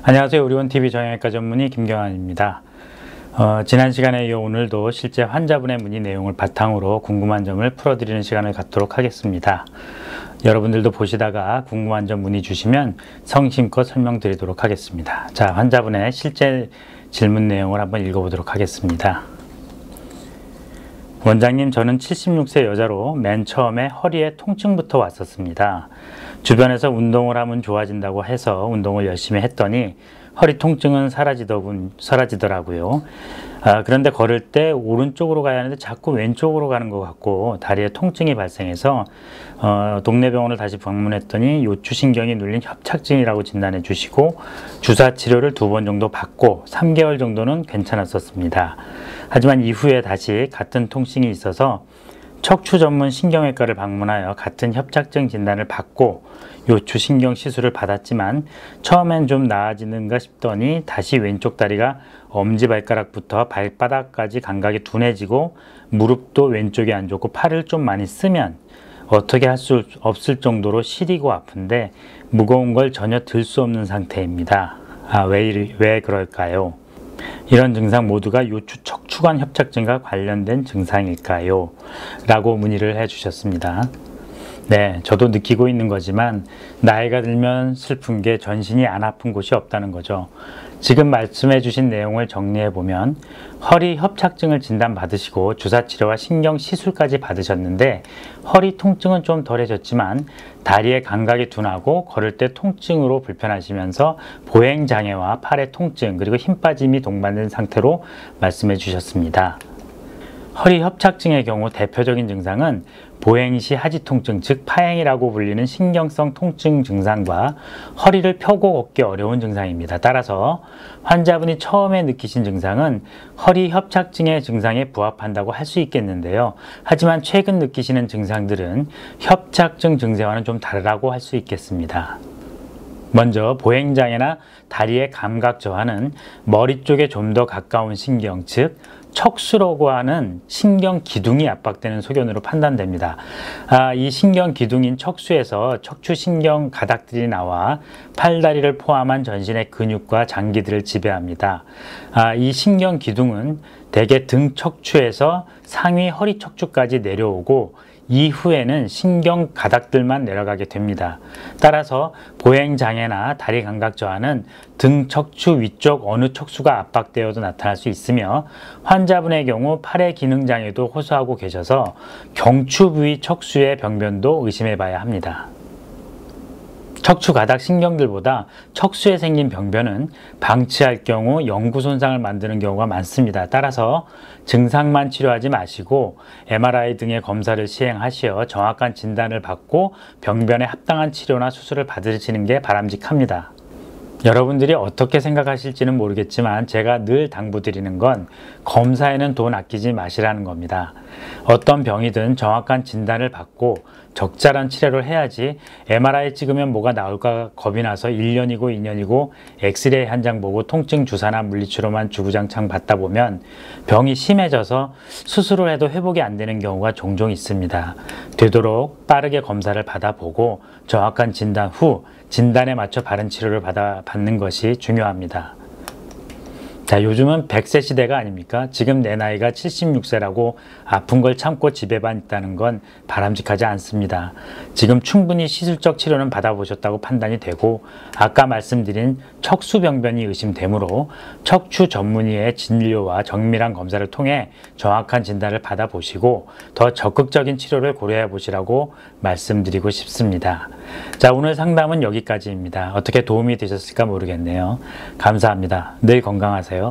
안녕하세요. 의료원TV 정형외과 전문의 김경환입니다. 지난 시간에 이어 오늘도 실제 환자분의 문의 내용을 바탕으로 궁금한 점을 풀어드리는 시간을 갖도록 하겠습니다. 여러분들도 보시다가 궁금한 점 문의 주시면 성심껏 설명드리도록 하겠습니다. 자, 환자분의 실제 질문 내용을 한번 읽어보도록 하겠습니다. 원장님, 저는 76세 여자로 맨 처음에 허리에 통증부터 왔었습니다. 주변에서 운동을 하면 좋아진다고 해서 운동을 열심히 했더니 허리 통증은 사라지더라고요. 그런데 걸을 때 오른쪽으로 가야 하는데 자꾸 왼쪽으로 가는 것 같고 다리에 통증이 발생해서 동네 병원을 다시 방문했더니 요추신경이 눌린 협착증이라고 진단해 주시고 주사 치료를 2번 정도 받고 3개월 정도는 괜찮았었습니다. 하지만 이후에 다시 같은 통증이 있어서 척추 전문 신경외과를 방문하여 같은 협착증 진단을 받고 요추신경 시술을 받았지만 처음엔 좀 나아지는가 싶더니 다시 왼쪽 다리가 엄지발가락부터 발바닥까지 감각이 둔해지고 무릎도 왼쪽이 안 좋고 팔을 좀 많이 쓰면 어떻게 할 수 없을 정도로 시리고 아픈데 무거운 걸 전혀 들 수 없는 상태입니다. 왜 그럴까요? 이런 증상 모두가 요추 척추관 협착증과 관련된 증상일까요? 라고 문의를 해주셨습니다. 네, 저도 느끼고 있는 거지만 나이가 들면 슬픈 게 전신이 안 아픈 곳이 없다는 거죠. 지금 말씀해 주신 내용을 정리해 보면 허리 협착증을 진단받으시고 주사치료와 신경시술까지 받으셨는데 허리 통증은 좀 덜해졌지만 다리의 감각이 둔하고 걸을 때 통증으로 불편하시면서 보행장애와 팔의 통증 그리고 힘 빠짐이 동반된 상태로 말씀해 주셨습니다. 허리 협착증의 경우 대표적인 증상은 보행시 하지 통증, 즉 파행이라고 불리는 신경성 통증 증상과 허리를 펴고 걷기 어려운 증상입니다. 따라서 환자분이 처음에 느끼신 증상은 허리 협착증의 증상에 부합한다고 할 수 있겠는데요. 하지만 최근 느끼시는 증상들은 협착증 증세와는 좀 다르다고 할 수 있겠습니다. 먼저 보행장애나 다리의 감각 저하는 머리 쪽에 좀 더 가까운 신경, 즉 척수라고 하는 신경 기둥이 압박되는 소견으로 판단됩니다. 이 신경 기둥인 척수에서 척추신경 가닥들이 나와 팔다리를 포함한 전신의 근육과 장기들을 지배합니다. 이 신경 기둥은 대개 등 척추에서 상위 허리 척추까지 내려오고 이후에는 신경 가닥들만 내려가게 됩니다. 따라서 보행장애나 다리 감각 저하는 등 척추 위쪽 어느 척수가 압박되어도 나타날 수 있으며 환자분의 경우 팔의 기능장애도 호소하고 계셔서 경추 부위 척수의 병변도 의심해 봐야 합니다. 척추 가닥 신경들보다 척수에 생긴 병변은 방치할 경우 영구 손상을 만드는 경우가 많습니다. 따라서 증상만 치료하지 마시고 MRI 등의 검사를 시행하시어 정확한 진단을 받고 병변에 합당한 치료나 수술을 받으시는 게 바람직합니다. 여러분들이 어떻게 생각하실지는 모르겠지만 제가 늘 당부드리는 건 검사에는 돈 아끼지 마시라는 겁니다. 어떤 병이든 정확한 진단을 받고 적절한 치료를 해야지 MRI 찍으면 뭐가 나올까 겁이 나서 1년이고 2년이고 엑스레이 한 장 보고 통증 주사나 물리치료만 주구장창 받다 보면 병이 심해져서 수술을 해도 회복이 안 되는 경우가 종종 있습니다. 되도록 빠르게 검사를 받아보고 정확한 진단 후 진단에 맞춰 바른 치료를 받는 것이 중요합니다. 자, 요즘은 100세 시대가 아닙니까? 지금 내 나이가 76세라고 아픈 걸 참고 집에만 있다는 건 바람직하지 않습니다. 지금 충분히 시술적 치료는 받아보셨다고 판단이 되고 아까 말씀드린 척수병변이 의심되므로 척추 전문의의 진료와 정밀한 검사를 통해 정확한 진단을 받아보시고 더 적극적인 치료를 고려해 보시라고 말씀드리고 싶습니다. 자, 오늘 상담은 여기까지입니다. 어떻게 도움이 되셨을까 모르겠네요. 감사합니다. 늘 건강하세요.